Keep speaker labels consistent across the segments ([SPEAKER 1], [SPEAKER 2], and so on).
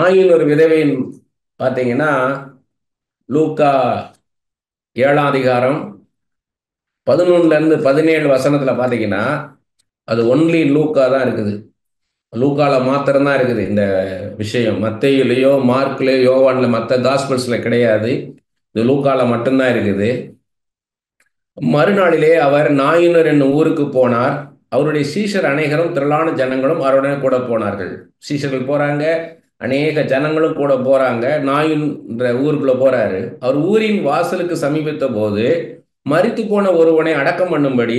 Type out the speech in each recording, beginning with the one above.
[SPEAKER 1] நாயின் ஒரு விதவையின் பார்த்தீங்கன்னா லூக்கா 7ஆம் அதிகாரம் 11-17 பார்த்தீங்கன்னா அது ஒன்லி லூக்கா தான் இருக்குது. லூக்கால மாத்திரம்தான் இருக்குது இந்த விஷயம். மத்தேயுலயோ மார்க்லயோ யோவான்ல மற்ற காஸ்பல்ஸ்ல கிடையாது. இது லூக்கால மட்டும்தான் இருக்குது. மறுநாளிலே அவர் நாயினர் என்னும் ஊருக்கு போனார். அவருடைய சீஷர் அநேகரும் திரளான ஜனங்களும் அவருடனே கூட போனார்கள். சீஷர்கள் போறாங்க, அநேக ஜனங்களும் கூட போறாங்க. நாயின்ற ஊருக்குள்ள போறாரு. அவர் ஊரின் வாசலுக்கு சமீபித்த போது மரித்து போன ஒருவனை அடக்கம் பண்ணும்படி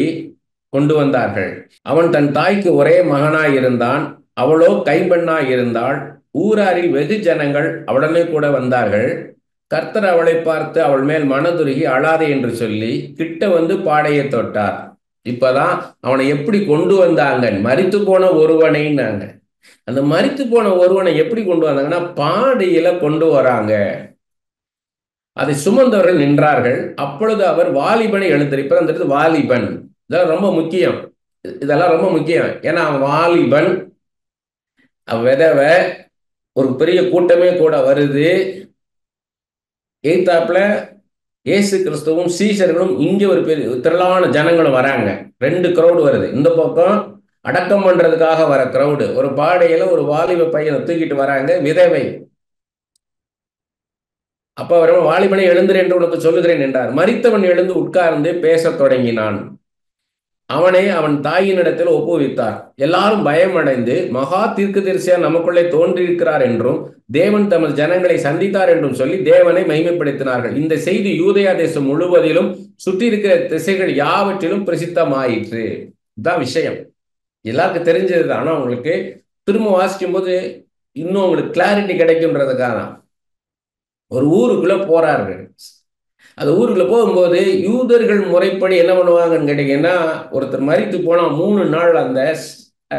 [SPEAKER 1] கொண்டு வந்தார்கள். அவன் தன் தாய்க்கு ஒரே மகனாய் இருந்தான். அவளோ கைம்பெண்ணாய் இருந்தாள். ஊராரில் வெகு ஜனங்கள் அவளுடனே கூட வந்தார்கள். கர்த்தர் அவளை பார்த்து அவள் மேல் மனதுருகி அழாதே என்று சொல்லி கிட்ட வந்து பாடையை தொட்டார். இப்பதான் அவனை எப்படி கொண்டு வந்தாங்க? மரித்து போன ஒருவனைன்னாங்க. அந்த மரித்து போன ஒருவனை எப்படி கொண்டு வந்தாங்கன்னா பாடையில கொண்டு வராங்க. அதை சுமந்தவர்கள் நின்றார்கள். அப்பொழுது அவர் வாலிபனை எழுந்திருப்பார். அந்த இடத்துல வாலிபன், இதெல்லாம் ரொம்ப முக்கியம். இதெல்லாம் ரொம்ப முக்கியம். ஏன்னா அவன் வாலிபன், விதவை, ஒரு பெரிய கூட்டமே கூட வருது. எய்தாப்புல இயேசு கிறிஸ்துவும் சீஷர்களும் இங்கே ஒரு பெரிய திரளான ஜனங்களும் வராங்க. 2 கிரௌடு வருது. இந்த பக்கம் அடக்கம் பண்றதுக்காக வர கிரௌடு, ஒரு பாடையில ஒரு வாலிப பையனை தூக்கிட்டு வராங்க, விதவை. அப்ப அவர் வாலிபனை எழுந்திரு என்று உனக்கு சொல்லுகிறேன் என்றார். மரித்தவன் எழுந்து உட்கார்ந்து பேசத் தொடங்கினான். அவனை அவன் தாயினிடத்தில் ஒப்புவித்தார். எல்லாரும் பயமடைந்து மகா தீர்க்கதரிசியா நமக்குள்ளே தோன்றியிருக்கிறார் என்றும் தேவன் தமது ஜனங்களை சந்தித்தார் என்றும் சொல்லி தேவனை மகிமைப்படுத்தினார்கள். இந்த செய்தி யூதேயா தேசம் முழுவதிலும் சுற்றி இருக்கிற திசைகள் யாவற்றிலும் பிரசித்தமாயிற்று. இதுதான் விஷயம். எல்லாருக்கும் தெரிஞ்சதுதான். ஆனா உங்களுக்கு திரும்ப வாசிக்கும் போது இன்னும் உங்களுக்கு கிளாரிட்டி கிடைக்கும்ன்றதுக்காக ஒரு ஊருக்குள்ள போறார்கள். அந்த ஊருக்குள்ள போகும்போது யூதர்கள் முறைப்படி என்ன பண்ணுவாங்கன்னு கேட்டீங்கன்னா, ஒருத்தர் மரித்து போனா 3 நாள் அந்த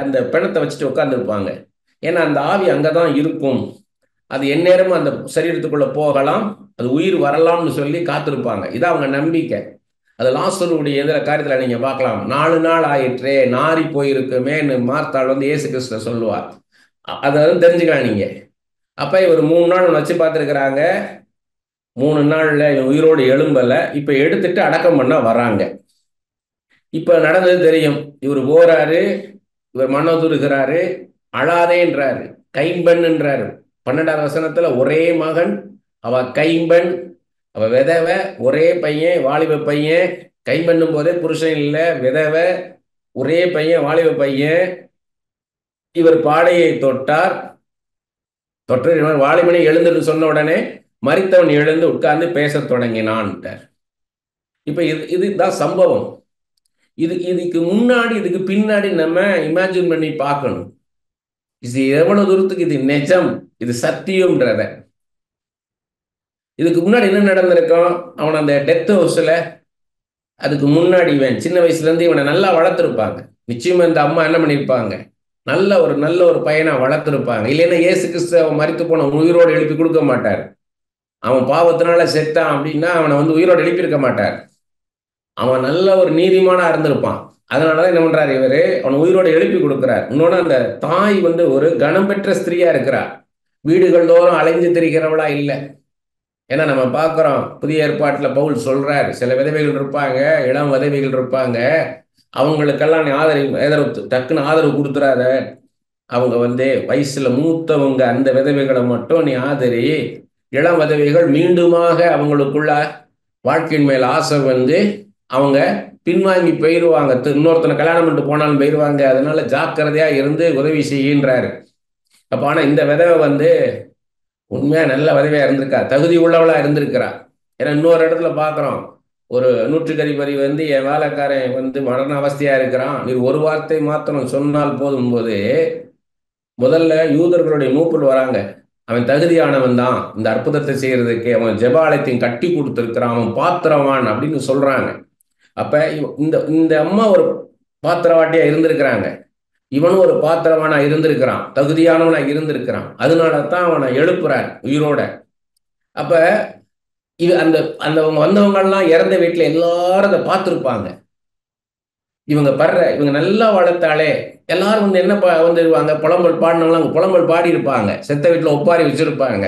[SPEAKER 1] அந்த பிணத்தை வச்சுட்டு உட்காந்துருப்பாங்க. ஏன்னா அந்த ஆவி அங்கதான் இருக்கும். அது எந்நேரமும் அந்த சரீரத்துக்குள்ள போகலாம், அது உயிர் வரலாம்னு சொல்லி காத்திருப்பாங்க. இதான் அவங்க நம்பிக்கை. அது லாசருடைய எதிர காரியத்துல நீங்க பார்க்கலாம். 4 நாள் ஆயிற்றே, நாரி போயிருக்குமேன்னு மார்த்தாள் வந்து இயேசு கிறிஸ்துவ சொல்லுவார். அதை தெரிஞ்சுக்கலாம் நீங்க. அப்ப இவர் 3 நாள் வச்சு பார்த்துருக்கிறாங்க. 3 நாள்ல உயிரோடு எழும்பல. இப்ப எடுத்துட்டு அடக்கம் பண்ண வராங்க. இப்ப நடந்தது தெரியும். இவர் போறாரு, இவர் மனதுருகிறாரு, அழாதேன்றாரு, கைம்பெண்ன்றாரு. 12ஆம் வசனத்துல ஒரே மகன், அவ கைம்பெண், அவ விதவை, ஒரே பையன், வாலிப பையன். கைம்பெண்ணும் போதே புருஷன் இல்ல, விதவை, ஒரே பையன், வாலிப பையன். இவர் பாடையை தொட்டார். தொற்று வாலிபனை எழுந்துட்டு சொன்ன உடனே மரித்தவன் எழுந்து உட்கார்ந்து பேச தொடங்கினான். இப்ப இதுதான் சம்பவம். இதுக்கு முன்னாடி இதுக்கு பின்னாடி நம்ம இமேஜின் பண்ணி பார்க்கணும். இது எவ்வளவு தூரத்துக்கு இது நிஜம், இது சத்தியம்ன்றத. இதுக்கு முன்னாடி என்ன நடந்திருக்கும்? அவன் அந்த டெத் ஹவுஸ்ல அதுக்கு முன்னாடி இவன் சின்ன வயசுல இருந்து இவனை நல்லா வளர்த்துருப்பாங்க. நிச்சயமா இந்த அம்மா என்ன பண்ணிருப்பாங்க, நல்ல ஒரு பையனா வளர்த்துருப்பாங்க. இல்லைன்னா இயேசு கிறிஸ்து அவன் மரித்து போன உயிரோடு எழுப்பி கொடுக்க மாட்டார். அவன் பாவத்தினால செத்தான் அப்படின்னா அவனை வந்து உயிரோடு எழுப்பியிருக்க மாட்டார். அவன் நல்ல ஒரு நீதிமானா இருந்திருப்பான். அதனாலதான் என்ன பண்றாரு இவரு, அவன் உயிரோடு எழுப்பி கொடுக்கிறார். இன்னொன்னு அந்த தாய் வந்து ஒரு கனம் பெற்ற ஸ்திரீயா இருக்கிறார். வீடுகள் தோறும் அலைஞ்சு திரிகிறவளா இல்லை. ஏன்னா நம்ம பார்க்கிறோம் புதிய ஏற்பாட்டுல பவுல் சொல்றாரு, சில விதவைகள் இருப்பாங்க, இளம் விதவைகள் இருப்பாங்க, அவங்களுக்கெல்லாம் நீ ஆதரவு டக்குன்னு ஆதரவு கொடுத்துறாத. அவங்க வந்து வயசுல மூத்தவங்க, அந்த விதவைகளை மட்டும் நீ ஆதரி. இளம் விதவைகள் மீண்டுமாக அவங்களுக்குள்ள வாழ்க்கையின் மேல் ஆசை வந்து அவங்க பின்வாங்கி போயிடுவாங்க. இன்னொருத்தனை கல்யாணம் பண்ணிட்டு போனாலும் போயிடுவாங்க. அதனால ஜாக்கிரதையா இருந்து உதவி செய்கின்றாரு. அப்ப ஆனா இந்த விதவை வந்து உண்மையா நல்ல விதவையா இருந்திருக்கா, தகுதி உள்ளவளா இருந்திருக்கிறா. ஏன்னா இன்னொரு இடத்துல பாக்குறோம், ஒரு நூற்றுக்கதிபதி வந்து என் வேலைக்காரன் வந்து மரண அவஸ்தையா இருக்கிறான், நீ ஒரு வார்த்தை மாத்திரம் சொன்னால் போதும் போது முதல்ல யூதர்களுடைய மூப்பில் வராங்க. அவன் தகுதியானவன் தான் இந்த அற்புதத்தை செய்யறதுக்கு, அவன் ஜெபாலயத்தையும் கட்டி கொடுத்திருக்கிறான், அவன் பாத்திரவான் அப்படின்னு சொல்றாங்க. அப்ப இந்த இந்த அம்மா ஒரு பாத்திரவாட்டியா இருந்திருக்கிறாங்க, இவனும் ஒரு பாத்திரவானா இருந்திருக்கிறான், தகுதியானவனா இருந்திருக்கிறான். அதனாலதான் அவனை எழுப்புறார் உயிரோட. அப்ப இது அந்த அந்த வந்தவங்க எல்லாம் இறந்த வீட்டுல எல்லாரும் அதை பார்த்துருப்பாங்க. இவங்க நல்லா வளர்த்தாலே எல்லாரும் வந்து என்ன வந்துருவாங்க, புலம்பல் பாடினவங்க அங்கே புலம்பல் பாடி இருப்பாங்க, செத்த வீட்டில் ஒப்பாரி வச்சிருப்பாங்க.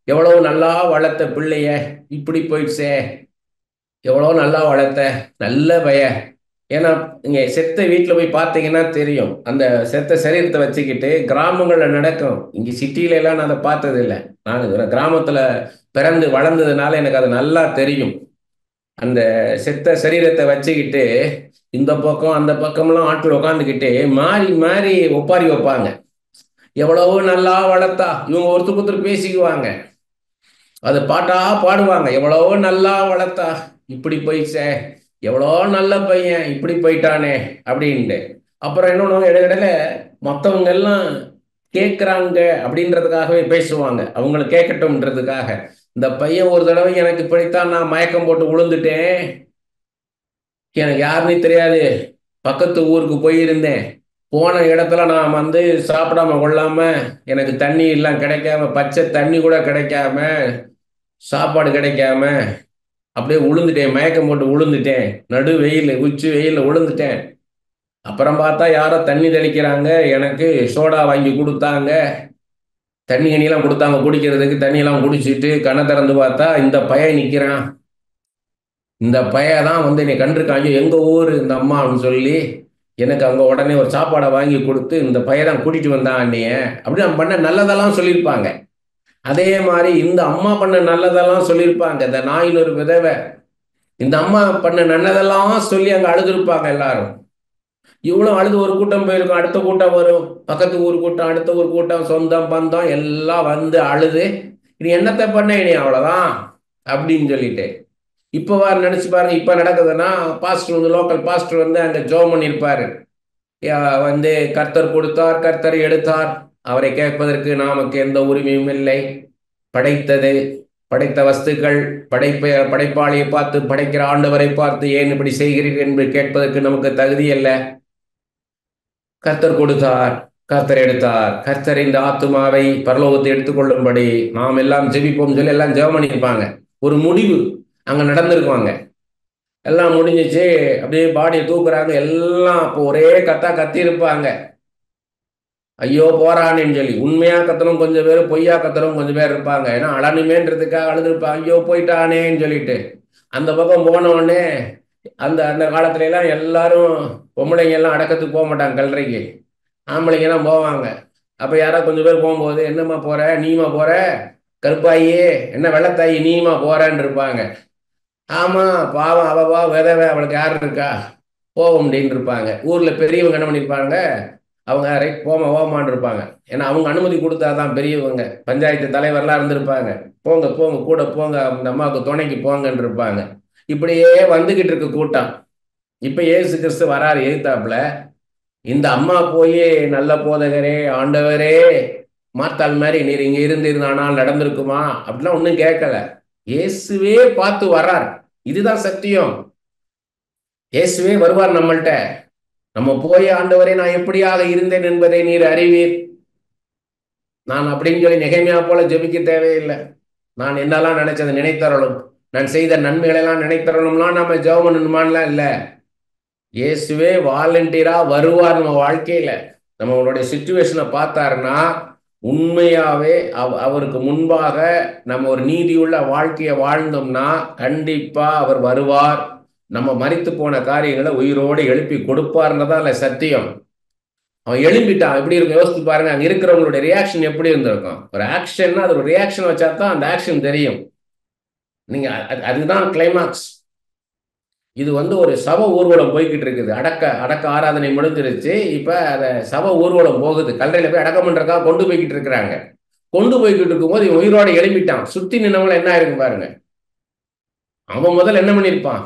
[SPEAKER 1] எவ்வளவு நல்லா வளர்த்த பிள்ளைய இப்படி போயிடுச்சே, எவ்வளோ நல்லா வளர்த்த நல்ல பய. ஏன்னா இங்கே செத்த வீட்டில் போய் பார்த்தீங்கன்னா தெரியும், அந்த செத்த சரீரத்தை வச்சுக்கிட்டு கிராமங்களில் நடக்கும். இங்கே சிட்டியில எல்லாம் நான் அதை பார்த்தது இல்லை. நான் கிராமத்தில் பிறந்து வளர்ந்ததுனால எனக்கு அது நல்லா தெரியும். அந்த செத்த சரீரத்தை வச்சுக்கிட்டு இந்த பக்கம் அந்த பக்கம்லாம் ஆட்கள் உட்காந்துக்கிட்டு மாறி மாறி ஒப்பாரி வைப்பாங்க. எவ்வளவோ நல்லா வளர்த்தா, இவங்க ஒருத்தருக்கு ஒருத்தர் பேசிக்குவாங்க, அது பாட்டா பாடுவாங்க. எவ்வளவோ நல்லா வளர்த்தா இப்படி போயிடுச்சே, எவ்வளோ நல்ல பையன் இப்படி போயிட்டானே அப்படின்ட்டு. அப்புறம் இன்னொன்று இடையில மற்றவங்க எல்லாம் கேட்குறாங்க அப்படின்றதுக்காகவே பேசுவாங்க, அவங்கள கேட்கட்டும்ன்றதுக்காக. இந்த பையன் ஒரு தடவை எனக்கு இப்படித்தான், நான் மயக்கம் போட்டு விழுந்துட்டேன், எனக்கு யாருன்னே தெரியாது, பக்கத்து ஊருக்கு போயிருந்தேன், போன இடத்துல நான் வந்து சாப்பிடாம கொள்ளாம, எனக்கு தண்ணி எல்லாம் கிடைக்காம, பச்சை தண்ணி கூட கிடைக்காம, சாப்பாடு கிடைக்காம அப்படியே விழுந்துட்டேன், மயக்கம் போட்டு விழுந்துட்டேன், நடு வெயில் உச்சி வெயிலில் விழுந்துட்டேன். அப்புறம் பார்த்தா யாரோ தண்ணி தெளிக்கிறாங்க, எனக்கு சோடா வாங்கி கொடுத்தாங்க, தண்ணி கண்ணியெல்லாம் கொடுத்தாங்க குடிக்கிறதுக்கு. தண்ணியெல்லாம் குடிச்சிட்டு கண்ணை திறந்து பார்த்தா இந்த பையன் நிற்கிறான். இந்த பையன் தான் வந்து என்னை கண்டிருக்காங்க, எங்கள் ஊர் இந்த அம்மான்னு சொல்லி எனக்கு அங்கே உடனே ஒரு சாப்பாடை வாங்கி கொடுத்து, இந்த பையன் தான் கூட்டிகிட்டு வந்தான் அண்ணிய அப்படி நான் பண்ண நல்லதெல்லாம் சொல்லியிருப்பாங்க. அதே மாதிரி இந்த அம்மா பண்ண நல்லதெல்லாம் சொல்லியிருப்பாங்க. இந்த நாயின் ஒரு விதவை இந்த அம்மா பண்ண நல்லதெல்லாம் சொல்லி அங்கே அழுதுருப்பாங்க எல்லாரும். இவ்வளோ அழுது ஒரு கூட்டம் போயிருக்கும், அடுத்த கூட்டம் வரும், பக்கத்து ஊர் கூட்டம், அடுத்த ஊர் கூட்டம், சொந்தம் பந்தம் எல்லாம் வந்து அழுது, இனி என்னத்தை பண்ண இனி அவ்வளோதான் அப்படின்னு சொல்லிட்டு. இப்போ நினச்சி பாருங்க, இப்போ நடக்குதுன்னா பாஸ்டர் வந்து லோக்கல் பாஸ்டர் வந்து அங்கே ஜெபம் பண்ணியிருப்பாரு, வந்து கர்த்தர் கொடுத்தார் கர்த்தர் எடுத்தார், அவரை கேட்பதற்கு நமக்கு எந்த உரிமையும் இல்லை, படைத்தது படைத்த வஸ்துக்கள் படைப்பாளியை பார்த்து, படைக்கிற ஆண்டவரை பார்த்து ஏன் இப்படி செய்கிறீர்கள் என்று கேட்பதற்கு நமக்கு தகுதி அல்ல. கர்த்தர் கொடுத்தார் கர்த்தர் எடுத்தார், கர்த்தர் இந்த ஆத்துமாவை பரலோகத்தை எடுத்துக்கொள்ளும்படி நாம் எல்லாம் ஜெபிப்போம் சொல்லி எல்லாம் ஜெபம் பண்ணியிருப்பாங்க. ஒரு முடிவு அங்க நடந்திருக்குவாங்க. எல்லாம் முடிஞ்சிச்சு, அப்படியே பாடியை தூக்குறாங்க எல்லாம். அப்போ ஒரே கத்தி இருப்பாங்க, ஐயோ போறானேன்னு சொல்லி. உண்மையா கத்தனும் கொஞ்சம் பேர், பொய்யா கத்தனும் கொஞ்சம் பேர் இருப்பாங்க. ஏன்னா அழனுமேன்றதுக்காக அழுதுருப்பாங்க, ஐயோ போயிட்டானேன்னு சொல்லிட்டு. அந்த பக்கம் போன உடனே அந்த அந்த காலத்துல எல்லாம் எல்லாரும் பொம்பளைங்க எல்லாம் அடக்கத்துக்கு போக மாட்டாங்க கல்லறைக்கு, ஆம்பளைங்க எல்லாம் போவாங்க. அப்ப யாரோ கொஞ்சம் பேர் போகும்போது, என்னம்மா போற, நீமா போற, கருப்பாயே என்ன வெள்ளத்தாயி நீமா போறன்னு இருப்பாங்க. ஆமா பாவம் அவவா விதவை, அவளுக்கு யாரு இருக்கா, போவோம் அப்படின்னு இருப்பாங்க. ஊர்ல பெரியவங்க என்ன பண்ணிருப்பாங்க, அவங்க ரைட் போமா ஓமான்னு இருப்பாங்க. ஏன்னா அவங்க அனுமதி கொடுத்தாதான் பெரியவங்க, பஞ்சாயத்து தலைவர்லாம் இருந்திருப்பாங்க, போங்க போங்க கூட போங்க, அந்த அம்மாவுக்கு துணைக்கு போங்கன்னு இருப்பாங்க. இப்படியே வந்துகிட்டு இருக்கு கூட்டம். இப்ப இயேசு கிறிஸ்து வராரு எதிர்த்தாப்புல. இந்த அம்மா போய், நல்ல போதகரே ஆண்டவரே மாத்தாள் மாதிரி நீர் இங்க இருந்திருந்தானால் நடந்திருக்குமா அப்படிலாம் ஒன்றும் கேட்கல. இயேசுவே பார்த்து வர்றார். இதுதான் சத்தியம். இயேசுவே வருவார் நம்மள்கிட்ட. நம்ம போய், ஆண்டவரே நான் எப்படியாக இருந்தேன் என்பதை நீர் அறிவீர், நான் அப்படின்னு சொல்லி நெகேமியா போல ஜெபிக்க தேவையில்லை. நான் என்னெல்லாம் நினைச்சதை நினைத்தரணும், நான் செய்த நன்மைகளெல்லாம் நினைத்தரணும்லாம் நம்ம ஜெபம் பண்ணணுமான்லாம் இல்லை. இயேசுவே வாலண்டியரா வருவார் நம்ம வாழ்க்கையில. நம்மளுடைய சிச்சுவேஷனை பார்த்தாருன்னா உண்மையாவே அவருக்கு முன்பாக நம்ம ஒரு நீதியுள்ள வாழ்க்கையை வாழ்ந்தோம்னா கண்டிப்பா அவர் வருவார். நம்ம மரித்து போன காரியங்களை உயிரோடு எழுப்பி கொடுப்பாருன்றதான் இல்லை சத்தியம். அவன் எழும்பிட்டான், எப்படி இருக்கும் யோசித்து பாருங்க. அங்க இருக்கிறவங்களுடைய ரியாக்ஷன் எப்படி இருந்திருக்கும். ஒரு ஆக்ஷன்னா அது ஒரு ரியாக்ஷன் வச்சா தான் அந்த ஆக்ஷன் தெரியும். நீங்க அதுதான் கிளைமாக்ஸ். இது வந்து ஒரு சவ ஊர்வலம் போய்கிட்டு இருக்குது. அடக்க ஆராதனை முடிஞ்சிருச்சு, இப்ப அத சவ ஊர்வலம் போகுது. கல்லறையில போய் அடக்கம் பண்றதுக்காக கொண்டு போய்கிட்டு இருக்கிறாங்க. கொண்டு போய்கிட்டு இருக்கும்போது இவன் உயிரோட எழுப்பிட்டான். சுத்தி நின்னவங்கள என்ன ஆயிருக்கும் பாருங்க. அவன் முதல்ல என்ன பண்ணிருப்பான்,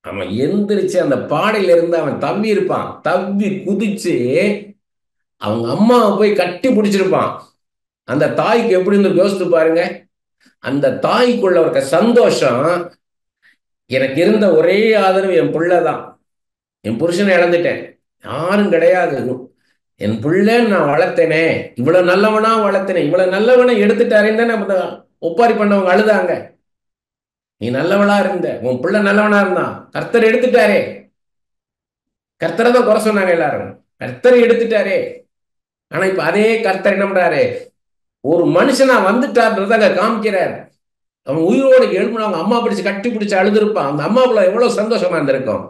[SPEAKER 1] அவன் எந்திரிச்சு அந்த பாடையில இருந்து அவன் தம்பி இருப்பான், தம்பி குதிச்சு அவங்க அம்மாவை போய் கட்டி பிடிச்சிருப்பான். அந்த தாய்க்கு எப்படி இருந்து யோசித்து பாருங்க. அந்த தாய்க்குள்ள இருக்க சந்தோஷம், எனக்கு இருந்த ஒரே ஆதரவு என் பிள்ளைதான், என் புருஷனை இழந்துட்டேன், யாரும் கிடையாது, என் பிள்ளைன்னு நான் வளர்த்தேனே, இவ்வளவு நல்லவனா வளர்த்தேனே, இவ்வளவு நல்லவனை எடுத்துட்டாரேன்னு தான் நம்ம ஒப்பாரி பண்ணவங்க அழுதாங்க. நீ நல்லவளா இருந்த, உன் பிள்ளை நல்லவனா இருந்தான், கர்த்தர் எடுத்துட்டாரே. கர்த்தரை தான் குறை சொன்னாங்க எல்லாரும். கர்த்தரை எடுத்துட்டாரே. ஆனா இப்ப அதே கர்த்தர் என்ன பண்றாரு? ஒரு மனுஷனா வந்துட்டாருன்றத அங்க காமிக்கிறார். அவன் உயிரோடு எழுப்பினவங்க அம்மா பிடிச்சு கட்டி பிடிச்சு அழுதுருப்பான். அந்த அம்மாவுக்குள்ள எவ்வளவு சந்தோஷமா இருந்திருக்கும்.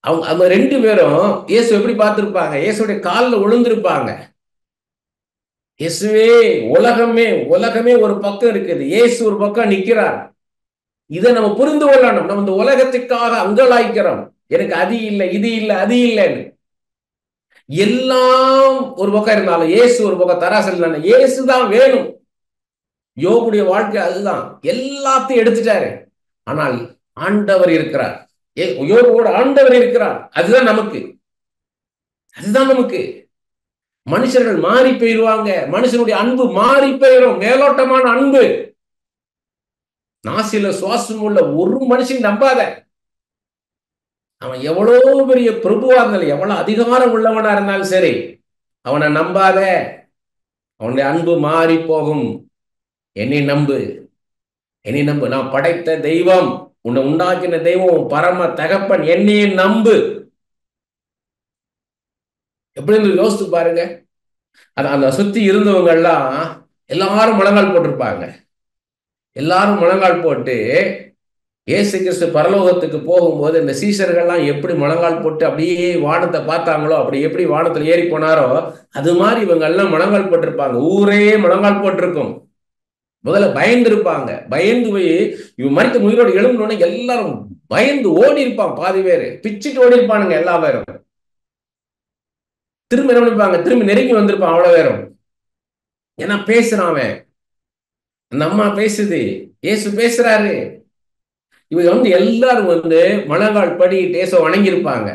[SPEAKER 1] அவங்க அந்த 2 பேரும் இயேசு எப்படி பார்த்திருப்பாங்க? இயேசுடைய காலில் விழுந்திருப்பாங்க. இயேசுவே, உலகமே உலகமே ஒரு பக்கம் இருக்குது, இயேசு ஒரு பக்கம் நிக்கிறார். இதை நம்ம புரிந்து கொள்ளணும். நம்ம இந்த உலகத்துக்காக அங்கலாய்க்கிறோம். எனக்கு அது இல்லை, இது இல்லை, அது இல்லைன்னு. எல்லாம் ஒரு பக்கம் இருந்தாலும் இயேசு ஒரு பக்கம் தராசல். இயேசு தான் வேணும். யோபுடைய வாழ்க்கை அதுதான். எல்லாத்தையும் எடுத்துட்டாரு. ஆனால் ஆண்டவர் இருக்கிறார். யோபோட ஆண்டவர் இருக்கிறார். அதுதான் நமக்கு. அதுதான் நமக்கு. மனுஷர்கள் மாறி போயிருவாங்க. மனுஷனுடைய அன்பு மாறி போயிடும். மேலோட்டமான அன்பு. நாசில சுவாசம் உள்ள ஒரு மனுஷன் நம்பாத. அவன் எவ்வளவு பெரிய பிரபுவா இருந்தாலும், எவ்வளவு அதிகாரம் உள்ளவனா இருந்தாலும் சரி, அவனை நம்பாத. அவனுடைய அன்பு மாறி போகும். என்னை நம்பு, என்னை நம்பு. நான் படைத்த தெய்வம், உன்னை உண்டாக்கின தெய்வம், பரம தகப்பன், என்னையே நம்பு. எப்படி யோசித்து பாருங்க. அந்த சுத்தி இருந்தவங்க எல்லாம் எல்லாரும் முழங்கால் போட்டிருப்பாங்க. எல்லாரும் முழங்கால் போட்டு இயேசு கிறிஸ்து பரலோகத்துக்கு போகும்போது இந்த சீஷர்கள்லாம் எப்படி முழங்கால் போட்டு அப்படியே வானத்தை பார்த்தாங்களோ, அப்படி எப்படி வானத்தில் ஏறி போனாரோ அது மாதிரி இவங்க எல்லாம் முழங்கால் போட்டிருப்பாங்க. ஊரே முழங்கால் போட்டிருக்கும். முதல்ல பயந்து இருப்பாங்க. பயந்து போய் இவன் மரித்த உயிரோடு எழுந்தோடனே எல்லாரும் பயந்து ஓடி இருப்பான். பாதி பேரு பிச்சுட்டு ஓடி இருப்பானுங்க. எல்லா பேரும் திரும்ப என்ன பண்ணிப்பாங்க? திரும்பி நெருங்கி வந்திருப்பான் அவ்வளவு பேரும். ஏன்னா பேசுறான் அவன். அந்த அம்மா பேசுது, இயேசு பேசுறாரு. இவங்க எல்லாரும் முழங்கால் படிக்கிட்டு இயேசு வணங்கியிருப்பாங்க.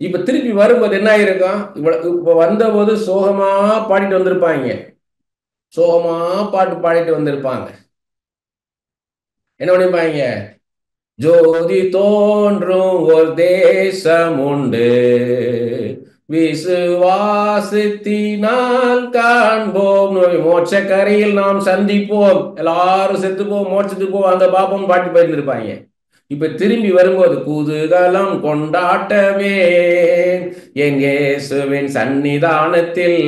[SPEAKER 1] இப்ப திருப்பி வரும்போது என்ன ஆயிருக்கும்? இப்ப வந்த போது சோகமா பாடிட்டு வந்திருப்பாங்க. சோகமா பாட்டு பாடிட்டு வந்திருப்பாங்க. என்ன பண்ணிருப்பாங்க? ஜோதி தோன்றும் ஒரு தேசம் உண்டு, விசுவாசத்தினால் காண்போம், மோட்சக்கரையில் நாம் சந்திப்போம், எல்லாரும் செத்து போவோம், மோட்சத்துக்கு போவோம், அந்த பாப்போம் பாட்டு போயிருந்திருப்பாங்க. இப்ப திரும்பி வரும்போது குதூகலம் கொண்டாட்டமே என் இயேசுவின் சன்னிதானத்தில்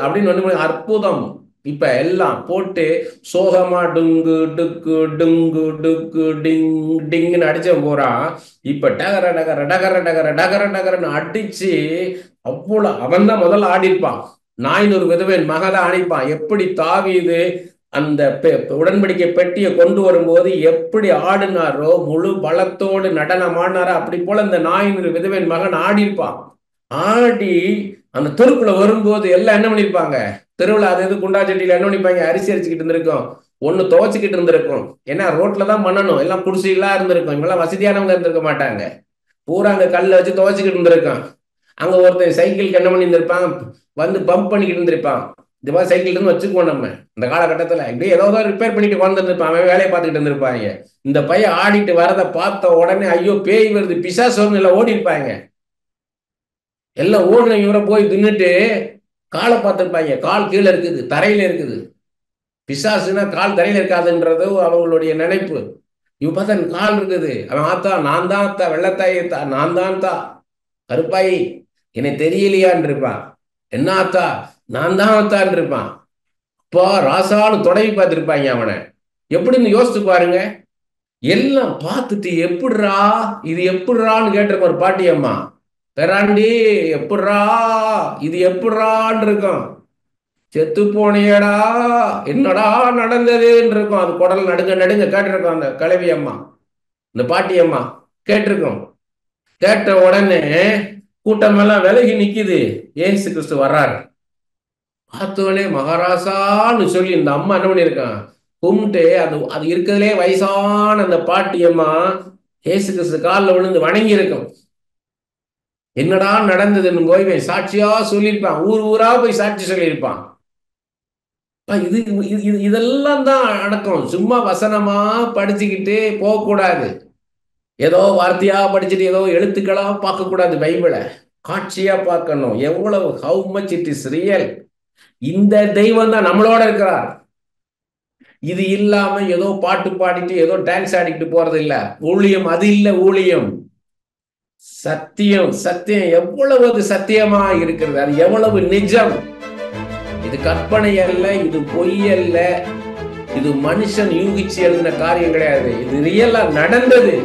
[SPEAKER 1] அப்படின்னு அற்புதம். இப்ப எல்லாம் போட்டு சோகமா டுங்கு டுக்கு டுங்கு டுக்கு டிங் டிங்னு அடிச்ச போறான். இப்ப டகர டகர டகர டகர டகர டகரன்னு அடிச்சு அவ்வளவு. அவன் தான் முதல்ல ஆடி இருப்பான். நாயினொரு விதவன் மகதான் ஆடிப்பான். எப்படி தாவீது அந்த உடன்படிக்கை பெட்டியை கொண்டு வரும்போது எப்படி ஆடினாரோ, முழு பலத்தோடு நடனமானாரோ, அப்படி போல இந்த நாயினொரு விதவன் மகன் ஆடி இருப்பான். ஆடி அந்த தெருக்குள்ள வரும்போது எல்லாம் என்ன பண்ணிருப்பாங்க? தெருவில் அது எது குண்டா சட்டியில என்ன பண்ணிப்பாங்க? அரிசி அரிச்சுக்கிட்டு இருந்திருக்கும், ஒண்ணு துவைச்சுக்கிட்டு இருந்திருக்கும். ஏன்னா ரோட்ல தான் பண்ணணும். எல்லாம் குடிசைகளா இருந்திருக்கும். இவங்கெல்லாம் வசதியானவங்க இருந்திருக்க மாட்டாங்க. பூரா அங்க கல்ல வச்சு துவைச்சுக்கிட்டு இருந்திருக்கான். அங்க ஒருத்தன் சைக்கிளுக்கு என்ன பண்ணி இருந்திருப்பான்? பம்ப் பண்ணிக்கிட்டு இருந்திருப்பான். இந்த மாதிரி சைக்கிள் இருந்து வச்சுக்குவோம் நம்ம இந்த காலகட்டத்துல. இப்படி ஏதோ ரிப்பேர் பண்ணிட்டு வந்துருப்பான். அவன் வேலையை பார்த்துக்கிட்டு இருந்திருப்பாங்க. இந்த பையன் ஆடிட்டு வரதை பார்த்த உடனே ஐயோ பேய் வருது, பிசாசு எல்லாம் ஓடி இருப்பாங்க. எல்லாம் ஓடுன இவரை போய் தின்னுட்டு காலை பார்த்துருப்பாங்க. கால் கீழே இருக்குது, தரையில இருக்குது. பிசாசுனா கால் தரையில இருக்காதுன்றது அவங்களுடைய நினைப்பு. இவ பார்த்தா கால் இருக்குது. அவன் ஆத்தா, நான் தான் அத்தா, வெள்ளத்தாய் நான் தான் தா, கருப்பாயி என்னை தெரியலையான் இருப்பான். என்ன ஆத்தா? நான் தான் அத்தான் இருப்பான். அப்பா ராசாலும் தொடங்கி பார்த்துருப்பாங்க அவனை. எப்படின்னு யோசிச்சு பாருங்க. எல்லாம் பார்த்துட்டு எப்படிரா இது எப்படிரான்னு கேட்டிருக்க ஒரு பாட்டியம்மா. பெறாண்டி எப்படிரா இது எப்படிரான்னு இருக்கும். செத்து போனியடா, என்னடா நடந்ததுன்னு இருக்கும். அது குடல் நடுங்க நடுங்க கேட்டிருக்கோம் அந்த கலவி அம்மா, இந்த பாட்டி அம்மா கேட்டிருக்கோம். கேட்ட உடனே கூட்டமெல்லாம் விலகி நிக்குது. ஏசு கிறிஸ்து வர்றாரு. பார்த்தோடனே மகாராசான்னு சொல்லி இந்த அம்மா என்ன பண்ணியிருக்கான்? கும்பிட்டு அது இருக்கிறதுலே வயசான அந்த பாட்டி அம்மா ஏசு கிறிஸ்து காலில் விழுந்து வணங்கி இருக்கும். என்னடா நடந்ததுன்னு போய் சாட்சியா சொல்லியிருப்பான். ஊர் ஊரா போய் சாட்சி சொல்லியிருப்பான். இது இதெல்லாம் தான் அடக்கம். சும்மா வசனமா படிச்சுக்கிட்டு போகக்கூடாது. ஏதோ வார்த்தையா படிச்சுட்டு ஏதோ எழுத்துக்களா பார்க்க கூடாது. பைபிளை காட்சியா பார்க்கணும். எவ்வளவு how much it is real. இந்த தெய்வம் தான் நம்மளோட இருக்கிறார். இது இல்லாம ஏதோ பாட்டு பாடிட்டு ஏதோ டான்ஸ் ஆடிக்கிட்டு போறது இல்ல ஊழியம். அது இல்ல ஊழியம். சத்தியம் சத்தியம் எவ்வளவு சத்தியமா இருக்கிறது, அது எவ்வளவு நிஜம். இது கற்பனை அல்ல, இது பொய் அல்ல, இது மனுஷன் யூகிச்சு எழுதின காரியம் கிடையாது, இது ரியலா நடந்தது.